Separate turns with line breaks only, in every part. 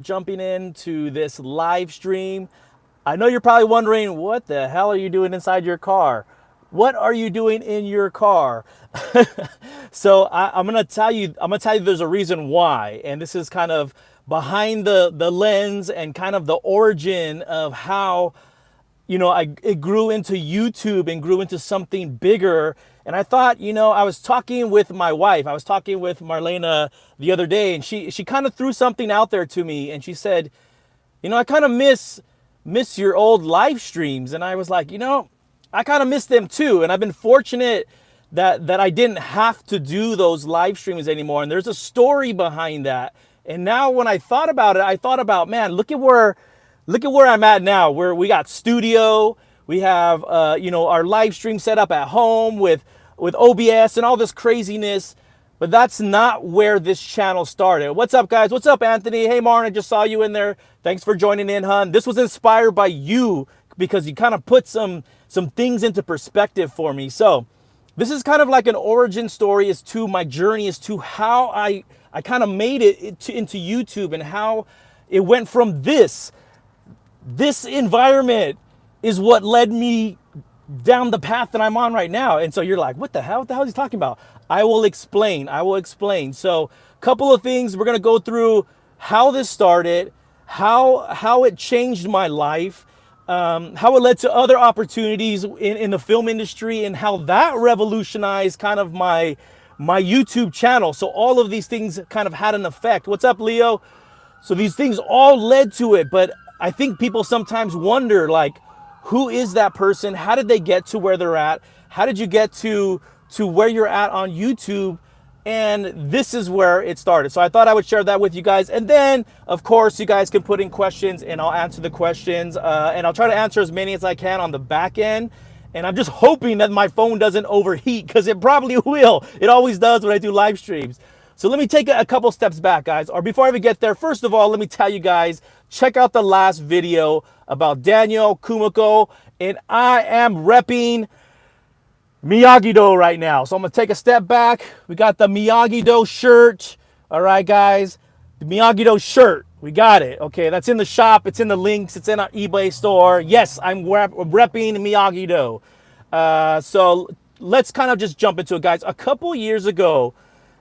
Jumping into this live stream. I know you're probably wondering, what the hell are you doing inside your car? What are you doing in your car? So I'm gonna tell you. I'm gonna tell you there's a reason why, and this is kind of behind the lens and kind of the origin of how it grew into YouTube and grew into something bigger. And I thought, I was talking with my wife. I was talking with Marlena the other day, and she kind of threw something out there to me, and she said, I kind of miss your old live streams. And I was like, I kind of miss them too. And I've been fortunate that I didn't have to do those live streams anymore. And there's a story behind that. And now when I thought about it, I thought about, man, look at where I'm at now, where we got studio, we have our live stream set up at home with OBS and all this craziness. But that's not where this channel started. What's up, guys? What's up, Anthony? Hey, Marn, I just saw you in there. Thanks for joining in, hon. This was inspired by you because you kind of put some things into perspective for me. So this is kind of like an origin story as to my journey, as to how I kind of made it into YouTube, and how it went from this environment is what led me down the path that I'm on right now. And so you're like, what the hell? What the hell is he talking about? I will explain. So a couple of things. We're going to go through how this started, how it changed my life, how it led to other opportunities in the film industry, and how that revolutionized kind of my YouTube channel. So all of these things kind of had an effect. What's up, Leo? So these things all led to it. But I think people sometimes wonder, like, who is that person? How did they get to where they're at? How did you get to where you're at on YouTube? And this is where it started. So I thought I would share that with you guys. And then, of course, you guys can put in questions and I'll answer the questions. And I'll try to answer as many as I can on the back end. And I'm just hoping that my phone doesn't overheat, because it probably will. It always does when I do live streams. So let me take a couple steps back, guys. Or before I even get there, first of all, let me tell you guys, check out the last video about Daniel Kumiko. And I am repping Miyagi-Do right now. So I'm going to take a step back. We got the Miyagi-Do shirt. All right, guys. The Miyagi-Do shirt. We got it. Okay, that's in the shop. It's in the links. It's in our eBay store. Yes, I'm repping Miyagi-Do. So let's kind of just jump into it, guys. A couple years ago,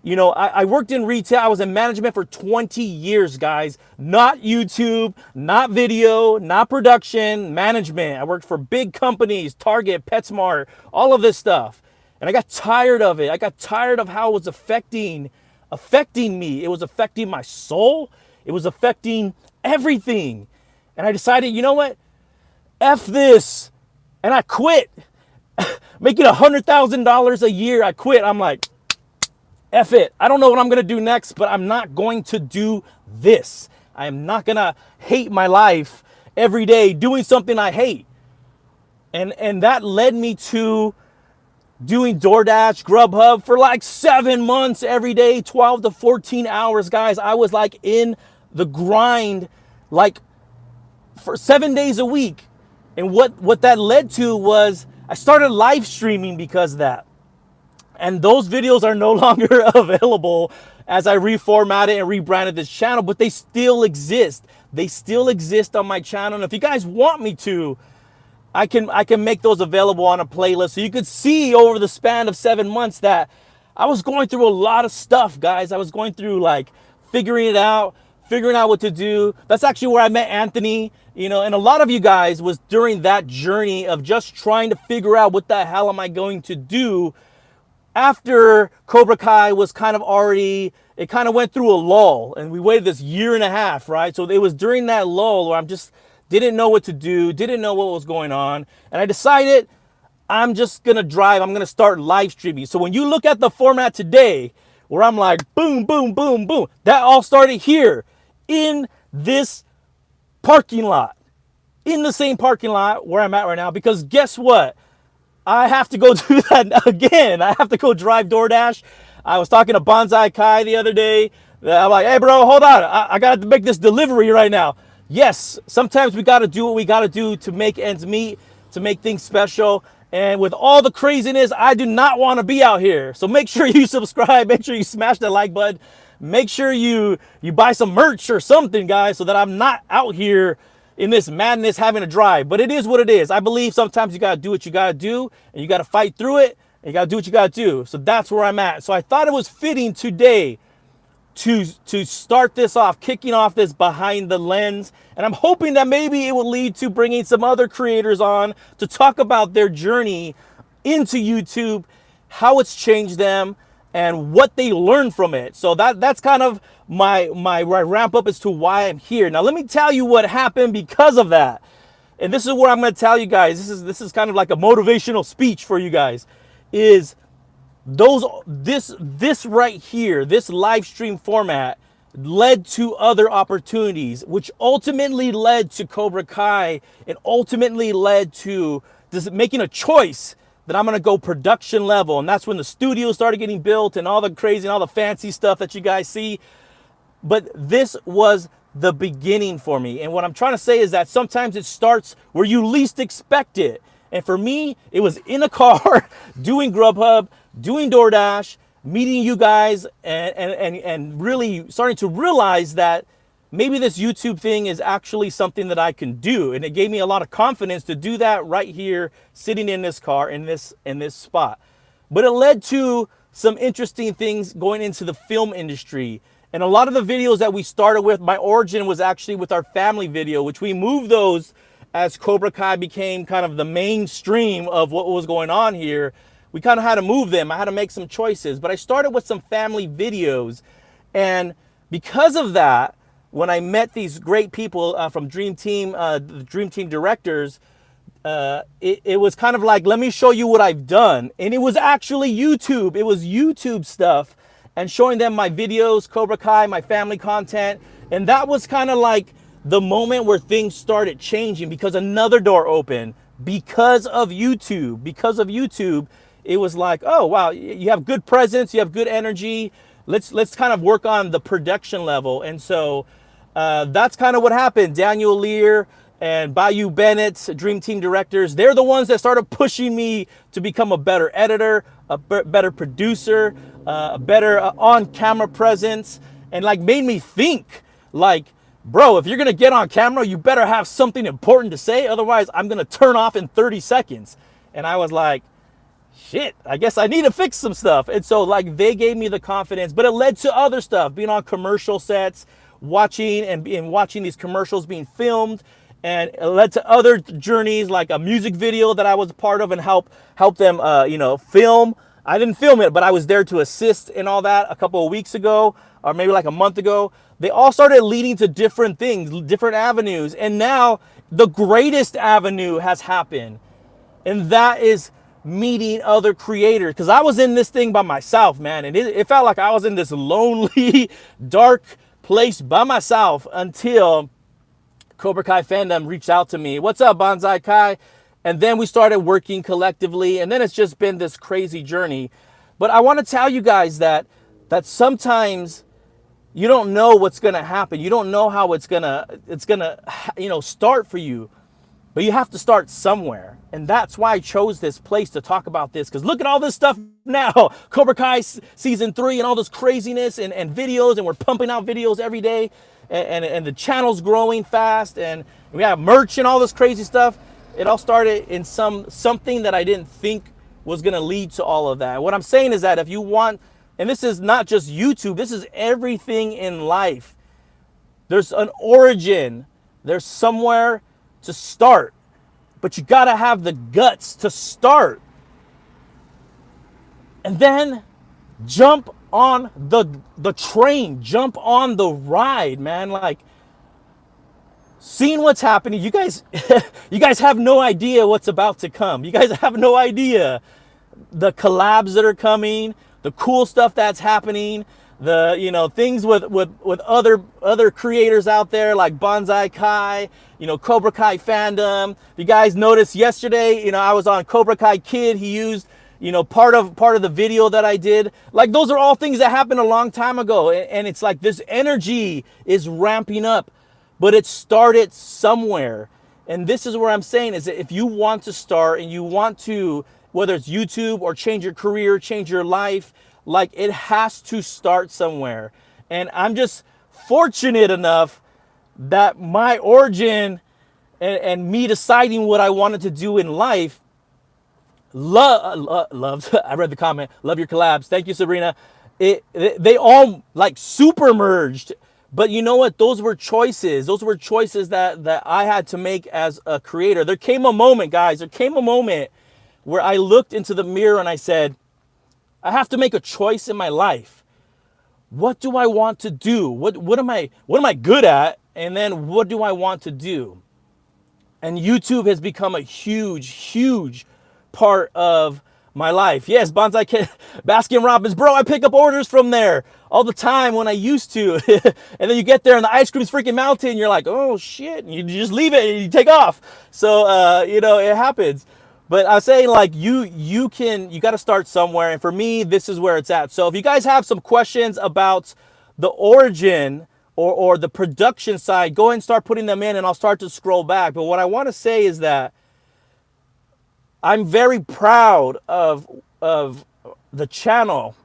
I worked in retail. I was in management for 20 years, guys. Not YouTube, not video, not production, management. I worked for big companies, Target, PetSmart, all of this stuff. And I got tired of it. I got tired of how it was affecting me. It was affecting my soul. It was affecting everything. And I decided, you know what? F this. And I quit. Making $100,000 a year, I quit. I'm like, F it. I don't know what I'm going to do next, but I'm not going to do this. I am not going to hate my life every day doing something I hate. And that led me to doing DoorDash, Grubhub for like 7 months every day, 12 to 14 hours, guys. I was like in the grind, like for 7 days a week. And what that led to was I started live streaming because of that. And those videos are no longer available as I reformatted and rebranded this channel, but they still exist. They still exist on my channel. And if you guys want me to, I can make those available on a playlist. So you could see over the span of 7 months that I was going through a lot of stuff, guys. I was going through like figuring out what to do. That's actually where I met Anthony, and a lot of you guys was during that journey of just trying to figure out what the hell am I going to do. After Cobra Kai was kind of already, it kind of went through a lull, and we waited this year and a half, right? So it was during that lull where I'm just didn't know what to do, didn't know what was going on. And I decided I'm just going to drive. I'm going to start live streaming. So when you look at the format today, where I'm like, boom, boom, boom, boom, that all started here in this parking lot, in the same parking lot where I'm at right now, because guess what? I have to go do that again. I have to go drive DoorDash. I was talking to Bonsai Kai the other day. I'm like, hey, bro, hold on. I got to make this delivery right now. Yes, sometimes we got to do what we got to do to make ends meet, to make things special. And with all the craziness, I do not want to be out here. So make sure you subscribe. Make sure you smash that like button. make sure you buy some merch or something, guys, so that I'm not out here in this madness having to drive. But it is what it is. I believe sometimes you got to do what you got to do, and you got to fight through it, and you got to do what you got to do. So that's where I'm at. So I thought it was fitting today to start this off, kicking off this behind the lens. And I'm hoping that maybe it will lead to bringing some other creators on to talk about their journey into YouTube, how it's changed them, and what they learned from it. So that's kind of my ramp up as to why I'm here. Now let me tell you what happened because of that. And this is what I'm going to tell you guys. This is kind of like a motivational speech for you guys. Is this right here, this live stream format led to other opportunities, which ultimately led to Cobra Kai and ultimately led to this making a choice that I'm gonna go production level. And that's when the studio started getting built and all the crazy and all the fancy stuff that you guys see. But this was the beginning for me. And what I'm trying to say is that sometimes it starts where you least expect it. And for me, it was in a car doing Grubhub, doing DoorDash, meeting you guys, and really starting to realize that maybe this YouTube thing is actually something that I can do. And it gave me a lot of confidence to do that right here, sitting in this car, in this spot. But it led to some interesting things going into the film industry. And a lot of the videos that we started with, my origin was actually with our family video, which we moved those as Cobra Kai became kind of the mainstream of what was going on here. We kind of had to move them. I had to make some choices. But I started with some family videos. And because of that, when I met these great people from Dream Team, the Dream Team directors, it was kind of like, let me show you what I've done. And it was actually YouTube. It was YouTube stuff and showing them my videos, Cobra Kai, my family content. And that was kind of like the moment where things started changing because another door opened because of YouTube. Because of YouTube, it was like, oh, wow, you have good presence, you have good energy. Let's kind of work on the production level. And so that's kind of what happened. Daniel Lear and Bayou Bennett, Dream Team directors, they're the ones that started pushing me to become a better editor, a better producer, a better on-camera presence, and like made me think like, bro, if you're going to get on camera, you better have something important to say. Otherwise, I'm going to turn off in 30 seconds. And I was like, shit, I guess I need to fix some stuff. And so like they gave me the confidence, but it led to other stuff, being on commercial sets, watching these commercials being filmed, and it led to other journeys like a music video that I was a part of and help them film. I didn't film it, but I was there to assist in all that a couple of weeks ago, or maybe like a month ago. They all started leading to different things, different avenues. And now the greatest avenue has happened. And that is meeting other creators. Because I was in this thing by myself, man. And it felt like I was in this lonely, dark place by myself until Cobra Kai fandom reached out to me. What's up, Bonsai Kai? And then we started working collectively. And then it's just been this crazy journey. But I want to tell you guys that sometimes you don't know what's going to happen. You don't know how it's going to start for you. But you have to start somewhere. And that's why I chose this place to talk about this. Because look at all this stuff now. Cobra Kai Season 3 and all this craziness and videos. And we're pumping out videos every day. And the channel's growing fast. And we have merch and all this crazy stuff. It all started in something that I didn't think was going to lead to all of that. What I'm saying is that if you want, and this is not just YouTube, this is everything in life. There's an origin. There's somewhere to start. But you got to have the guts to start. And then jump on the train. Jump on the ride, man. Like, seeing what's happening. You guys have no idea what's about to come. You guys have no idea the collabs that are coming, the cool stuff that's happening, the things with other creators out there like Bonsai Kai, Cobra Kai fandom. You guys noticed yesterday, I was on Cobra Kai Kid. He used part of the video that I did. Like, those are all things that happened a long time ago, and it's like this energy is ramping up, but it started somewhere. And this is where I'm saying is that if you want to start and you want to, whether it's YouTube or change your career, change your life, like, it has to start somewhere. And I'm just fortunate enough that my origin and me deciding what I wanted to do in life, loves, I read the comment, love your collabs. Thank you, Sabrina. They all like super merged. But you know what? Those were choices. Those were choices that I had to make as a creator. There came a moment, guys. There came a moment where I looked into the mirror and I said, I have to make a choice in my life. What do I want to do? What am I good at? And then what do I want to do? And YouTube has become a huge part of my life. Yes, Bonsai Baskin Robbins, bro, I pick up orders from there all the time when I used to. And then you get there and the ice cream's freaking melting. You're like, oh shit. And you just leave it and you take off. So, it happens. But I was saying, like, you got to start somewhere. And for me, this is where it's at. So if you guys have some questions about the origin or the production side, go ahead and start putting them in and I'll start to scroll back. But what I want to say is that I'm very proud of the channel,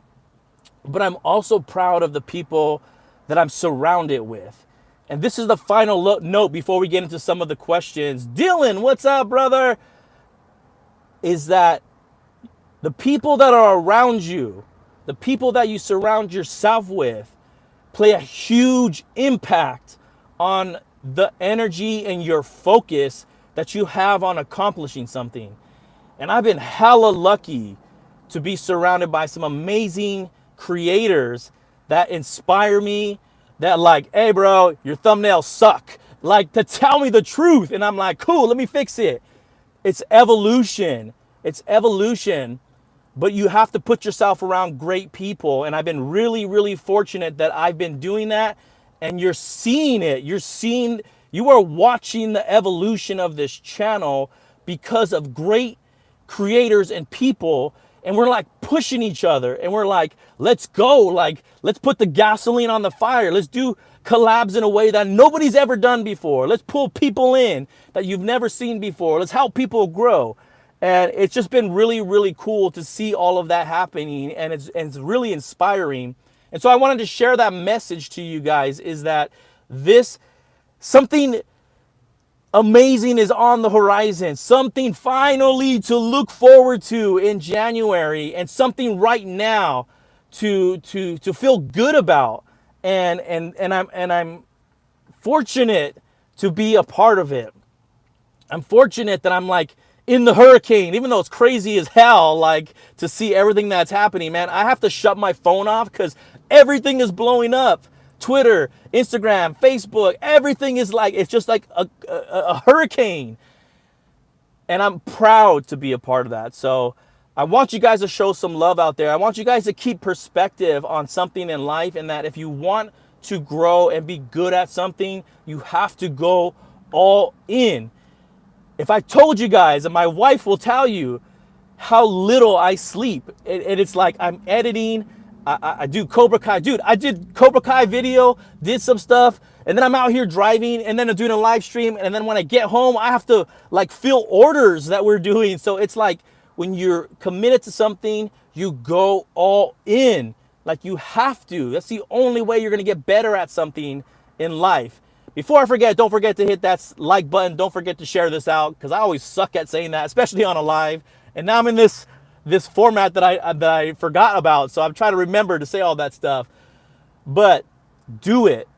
but I'm also proud of the people that I'm surrounded with. And this is the final note before we get into some of the questions. Dylan, what's up, brother? Is that the people that are around you, the people that you surround yourself with, play a huge impact on the energy and your focus that you have on accomplishing something. And I've been hella lucky to be surrounded by some amazing creators that inspire me, that like, hey bro, your thumbnails suck. Like, to tell me the truth. And I'm like, cool, let me fix it. It's evolution. It's evolution. But you have to put yourself around great people. And I've been really fortunate that I've been doing that. And you're seeing it. You are watching the evolution of this channel because of great creators and people. And we're like pushing each other. And we're like, let's go. Like, let's put the gasoline on the fire. Let's do collabs in a way that nobody's ever done before. Let's pull people in that you've never seen before. Let's help people grow. And it's just been really cool to see all of that happening. And it's really inspiring. And so I wanted to share that message to you guys, is that something amazing is on the horizon. Something finally to look forward to in January, and something right now to feel good about. And I'm fortunate to be a part of it. I'm fortunate that I'm like in the hurricane, even though it's crazy as hell, like to see everything that's happening, man. I have to shut my phone off because everything is blowing up. Twitter, Instagram, Facebook, everything is like, it's just like a hurricane. And I'm proud to be a part of that. So I want you guys to show some love out there. I want you guys to keep perspective on something in life, and that if you want to grow and be good at something, you have to go all in. If I told you guys, and my wife will tell you how little I sleep, and it's like I'm editing, I do Cobra Kai. Dude, I did Cobra Kai video, did some stuff, and then I'm out here driving, and then I'm doing a live stream, and then when I get home, I have to like fill orders that we're doing. So it's like when you're committed to something, you go all in. Like, you have to. That's the only way you're gonna get better at something in life. Before I forget, don't forget to hit that like button. Don't forget to share this out, because I always suck at saying that, especially on a live. And now I'm in this format that I forgot about, so I'm trying to remember to say all that stuff. But do it,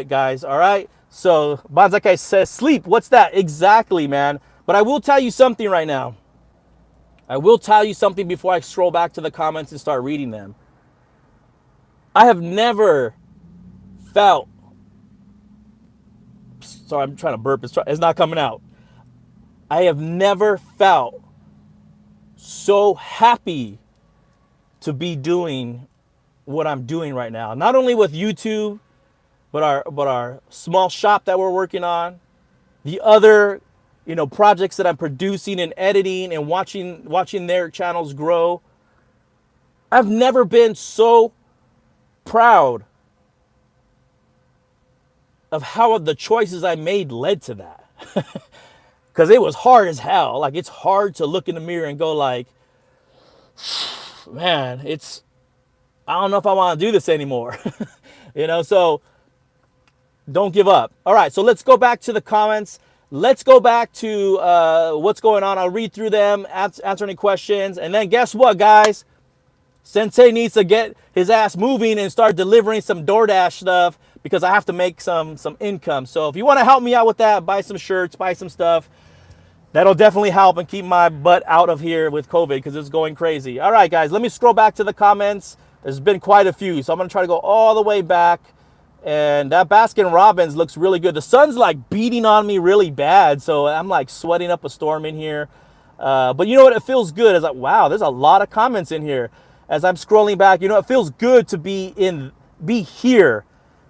guys. All right. So Banzakai says sleep. What's that exactly, man? But I will tell you something right now. I will tell you something before I scroll back to the comments and start reading them. I have never felt. Sorry, I'm trying to burp. It's not coming out. I have never felt so happy to be doing what I'm doing right now. Not only with YouTube, but our small shop that we're working on, the other, projects that I'm producing and editing and watching their channels grow. I've never been so proud of how the choices I made led to that. Because it was hard as hell. Like, it's hard to look in the mirror and go like, man, I don't know if I want to do this anymore. You know, so don't give up. All right, so let's go back to the comments. Let's go back to what's going on. I'll read through them, answer any questions. And then guess what, guys? Sensei needs to get his ass moving and start delivering some DoorDash stuff because I have to make some income. So if you want to help me out with that, buy some shirts, buy some stuff. That'll definitely help and keep my butt out of here with COVID because it's going crazy. All right, guys, let me scroll back to the comments. There's been quite a few, so I'm going to try to go all the way back. And that Baskin Robbins looks really good. The sun's like beating on me really bad, so I'm like sweating up a storm in here. But you know what? It feels good. It's like, wow, there's a lot of comments in here. As I'm scrolling back, you know, it feels good to be here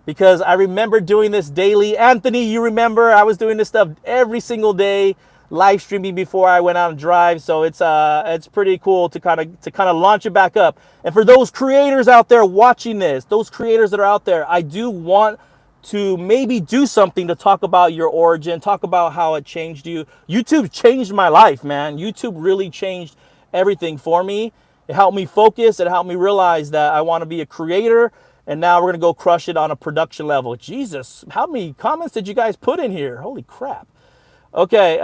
because I remember doing this daily. Anthony, you remember I was doing this stuff every single day, live streaming before I went out and drive. So it's pretty cool to kind of launch it back up. And for those creators out there watching this, those creators that are out there, I do want to maybe do something to talk about your origin, talk about how it changed you. YouTube changed my life, man. YouTube really changed everything for me. It helped me focus. It helped me realize that I want to be a creator. And now we're going to go crush it on a production level. Jesus, how many comments did you guys put in here? Holy crap. Okay,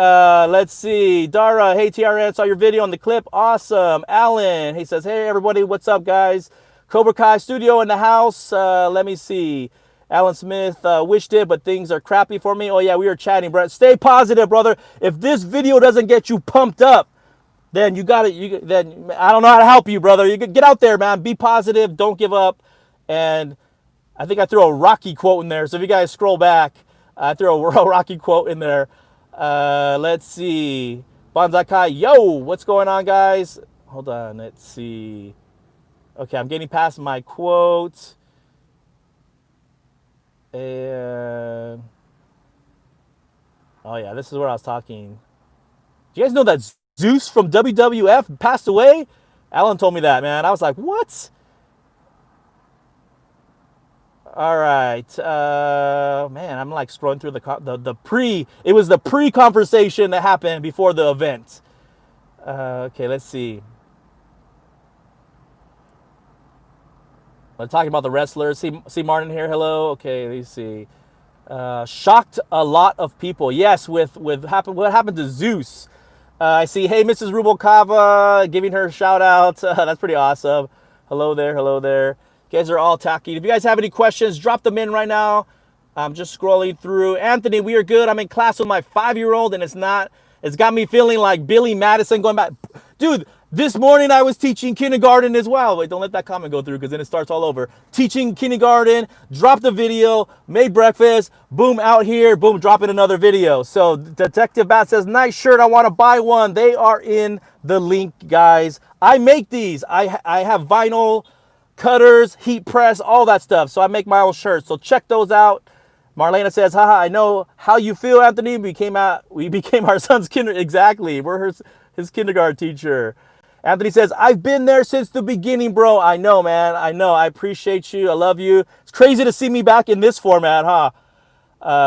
let's see. Dara, hey, TRN, saw your video on the clip. Awesome. Alan, he says, hey, everybody, what's up, guys? Cobra Kai Studio in the house. Let me see. Alan Smith, wished it, but things are crappy for me. Oh, yeah, we were chatting, bro. Stay positive, brother. If this video doesn't get you pumped up, then then I don't know how to help you, brother. You get out there, man. Be positive. Don't give up. And I think I threw a Rocky quote in there. So if you guys scroll back, I threw a Rocky quote in there. Let's see. Bonsai Kai, yo, what's going on, guys? Hold on, let's see. Okay, I'm getting past my quote. And oh yeah, this is where I was talking. Do you guys know that Zeus from WWF passed away? Alan told me that, man. I was like, what? All right, man, I'm like scrolling through it was the pre-conversation that happened before the event. Okay, let's see. I'm talking about the wrestlers. See Martin here, hello. Okay, let's see. Shocked a lot of people. Yes, with what happened to Zeus. I see, hey, Mrs. Rubalcava, giving her a shout out. That's pretty awesome. Hello there, hello there. You guys are all tacky. If you guys have any questions, drop them in right now. I'm just scrolling through. Anthony, we are good. I'm in class with my 5-year-old, and it's got me feeling like Billy Madison going back. Dude, this morning I was teaching kindergarten as well. Wait, don't let that comment go through because then it starts all over. Teaching kindergarten, dropped a video, made breakfast, boom, out here, boom, dropping another video. So Detective Bat says, nice shirt, I want to buy one. They are in the link, guys. I make these. I have vinyl cutters, heat press, all that stuff. So I make my own shirts. So check those out. Marlena says, haha, I know how you feel, Anthony. We became our son's kindergarten. Exactly. We're his kindergarten teacher. Anthony says, I've been there since the beginning, bro. I know, man. I know. I appreciate you. I love you. It's crazy to see me back in this format, huh?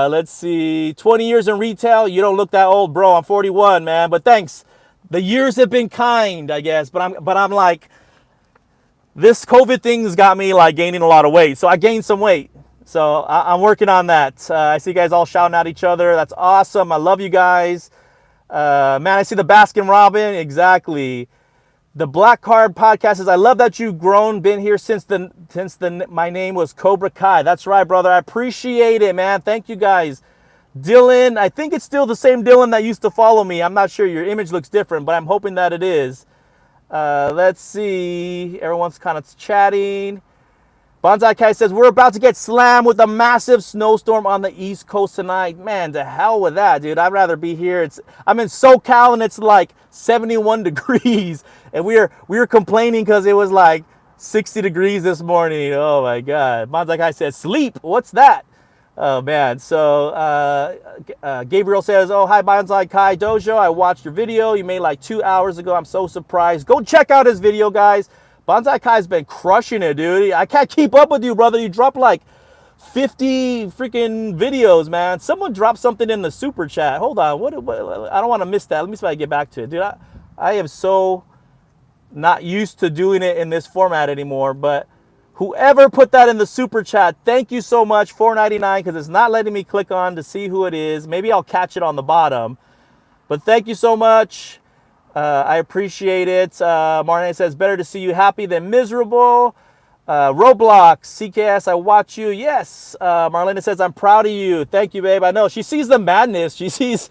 Let's see. 20 years in retail. You don't look that old, bro. I'm 41, man. But thanks. The years have been kind, I guess. But I'm like, this COVID thing's got me like gaining a lot of weight. So I gained some weight. So I'm working on that. I see you guys all shouting at each other. That's awesome. I love you guys. Man, I see the Baskin Robin. Exactly. The Black Card podcast says, I love that you've been here since my name was Cobra Kai. That's right, brother. I appreciate it, man. Thank you guys. Dylan, I think it's still the same Dylan that used to follow me. I'm not sure. Your image looks different, but I'm hoping that it is. Let's see. Everyone's kind of chatting. Bonsai Kai says, we're about to get slammed with a massive snowstorm on the East Coast tonight. Man, to hell with that, dude. I'd rather be here. I'm in SoCal and it's like 71 degrees. And we were complaining because it was like 60 degrees this morning. Oh my God. Bonsai Kai says, sleep. What's that? Oh man. So Gabriel says, oh, hi Bonsai Kai Dojo. I watched your video you made like 2 hours ago. I'm so surprised. Go check out his video, guys. Bonsai Kai's been crushing it, dude. I can't keep up with you, brother. You dropped like 50 freaking videos, man. Someone dropped something in the super chat. Hold on. What I don't want to miss that. Let me see if I can get back to it. Dude, I am so not used to doing it in this format anymore. But Whoever put that in the super chat, thank you so much. $4.99, because it's not letting me click on to see who it is. Maybe I'll catch it on the bottom. But thank you so much. I appreciate it. Marlene says, better to see you happy than miserable. Roblox, CKS, I watch you. Yes. Marlena says, I'm proud of you. Thank you, babe. I know. She sees the madness. She sees,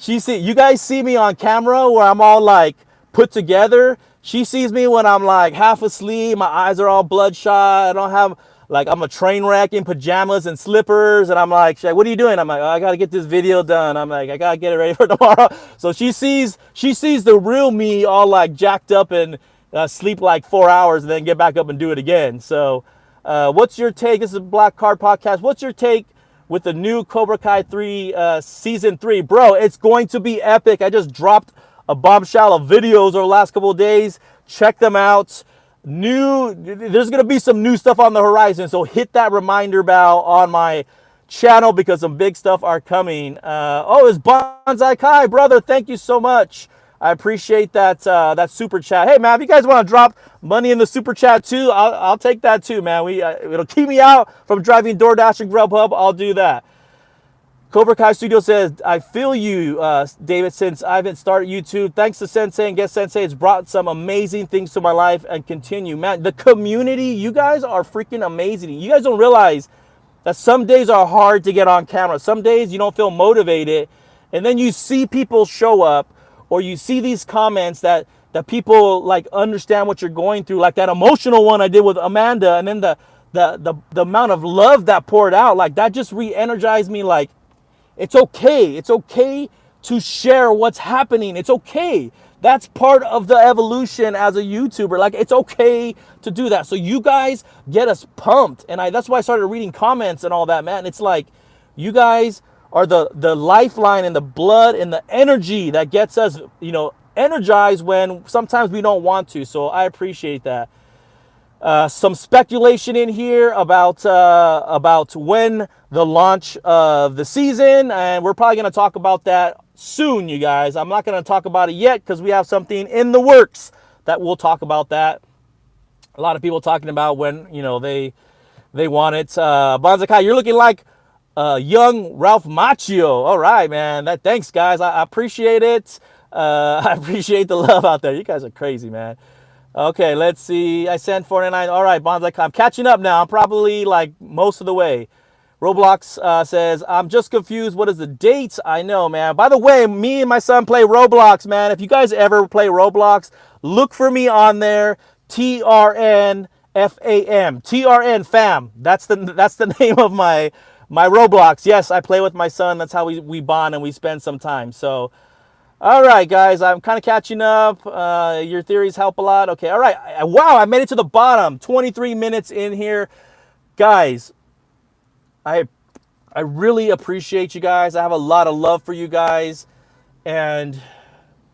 you guys see me on camera where I'm all like put together. She sees me when I'm like half asleep. My eyes are all bloodshot. I don't have, like, I'm a train wreck in pajamas and slippers. And I'm like, what are you doing? I'm like, oh, I got to get this video done. I'm like, I got to get it ready for tomorrow. So she sees the real me all like jacked up and sleep like 4 hours and then get back up and do it again. So what's your take? This is a Black Card Podcast. What's your take with the new Cobra Kai 3 Season 3? Bro, it's going to be epic. I just dropped a bombshell of videos over the last couple of days. Check them out. There's going to be some new stuff on the horizon. So hit that reminder bell on my channel because some big stuff are coming. It's Bonsai Kai, brother. Thank you so much. I appreciate that that super chat. Hey, man, if you guys want to drop money in the super chat too, I'll take that too, man. It'll keep me out from driving DoorDash and Grubhub. I'll do that. Cobra Kai Studio says, I feel you, David, since I haven't started YouTube. Thanks to Sensei and Guest Sensei, it's brought some amazing things to my life and continue. Man, the community, you guys are freaking amazing. You guys don't realize that some days are hard to get on camera. Some days you don't feel motivated. And then you see people show up, or you see these comments that people like understand what you're going through, like that emotional one I did with Amanda, and then the amount of love that poured out, like that just re-energized me. Like, it's okay. It's okay to share what's happening. It's okay. That's part of the evolution as a YouTuber. Like, it's okay to do that. So you guys get us pumped. And that's why I started reading comments and all that, man. It's like, you guys are the lifeline and the blood and the energy that gets us, energized when sometimes we don't want to. So I appreciate that. Some speculation in here about when the launch of the season, and we're probably going to talk about that soon, you guys. I'm not going to talk about it yet because we have something in the works that we'll talk about that. A lot of people talking about when they want it. Bonsai Kai, you're looking like young Ralph Macchio. All right, man. Thanks, guys. I appreciate it. I appreciate the love out there. You guys are crazy, man. Okay, let's see. I sent 49. All right, Bonsai Kai. I'm catching up now. I'm probably like most of the way. Roblox says, I'm just confused. What is the date? I know, man. By the way, me and my son play Roblox, man. If you guys ever play Roblox, look for me on there. TRN FAM. TRN fam. That's the name of my Roblox. Yes, I play with my son. That's how we bond and we spend some time. So, all right, guys, I'm kind of catching up. Your theories help a lot. Okay, all right. Wow, I made it to the bottom. 23 minutes in here. Guys, I really appreciate you guys. I have a lot of love for you guys. And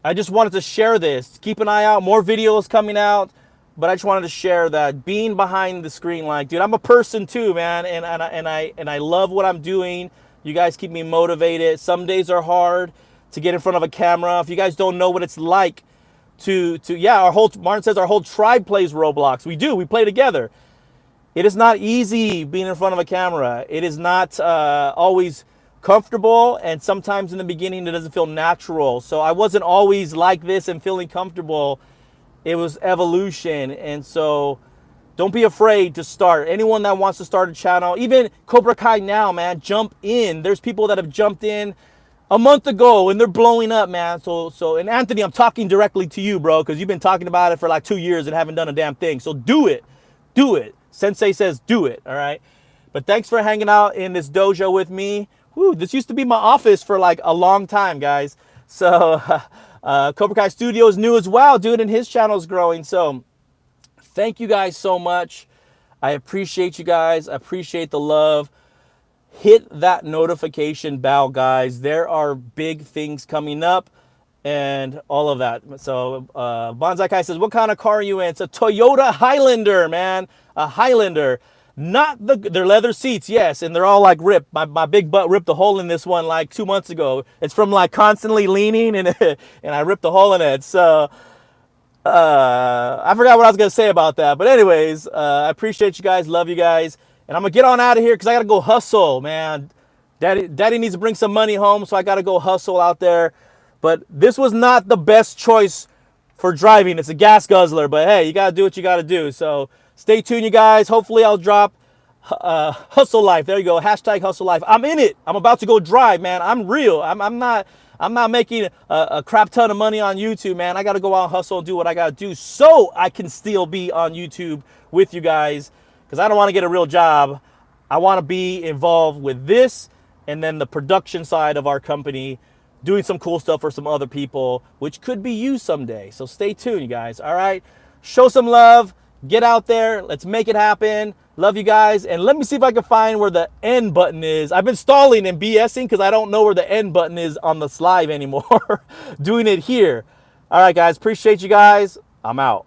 I just wanted to share this. Keep an eye out. More videos coming out. But I just wanted to share that being behind the screen, like, dude, I'm a person too, man. And I love what I'm doing. You guys keep me motivated. Some days are hard to get in front of a camera. If you guys don't know what it's like Martin says our whole tribe plays Roblox. We do. We play together. It is not easy being in front of a camera. It is not always comfortable, and sometimes in the beginning it doesn't feel natural. So I wasn't always like this and feeling comfortable. It was evolution, and so don't be afraid to start. Anyone that wants to start a channel, even Cobra Kai now, man, jump in. There's people that have jumped in a month ago and they're blowing up, man. So and Anthony, I'm talking directly to you, bro, because you've been talking about it for like 2 years and haven't done a damn thing. So do it. Sensei says do it, all right? But thanks for hanging out in this dojo with me. Whew, this used to be my office for like a long time, guys. So Cobra Kai Studio is new as well, dude, and his channel is growing. So thank you guys so much. I appreciate you guys. I appreciate the love. Hit that notification bell, guys. There are big things coming up and all of that. So Bonsai Kai says, what kind of car are you in? It's a Toyota Highlander, man. A Highlander. Not their leather seats, yes, and they're all like ripped. My big butt ripped a hole in this one like 2 months ago. It's from like constantly leaning, and and I ripped a hole in it. So I forgot what I was gonna say about that, but anyways, I appreciate you guys, love you guys, and I'm gonna get on out of here because I gotta go hustle, man. Daddy needs to bring some money home, so I gotta go hustle out there. But this was not the best choice for driving. It's a gas guzzler, but hey, you gotta do what you gotta do. So stay tuned, you guys. Hopefully, I'll drop hustle life. There you go. Hashtag hustle life. I'm in it. I'm about to go drive, man. I'm real. I'm not making a crap ton of money on YouTube, man. I got to go out and hustle and do what I got to do so I can still be on YouTube with you guys because I don't want to get a real job. I want to be involved with this and then the production side of our company, doing some cool stuff for some other people, which could be you someday. So stay tuned, you guys. All right. Show some love. Get out there. Let's make it happen. Love you guys. And let me see if I can find where the end button is. I've been stalling and BSing because I don't know where the end button is on this live anymore. Doing it here. All right, guys. Appreciate you guys. I'm out.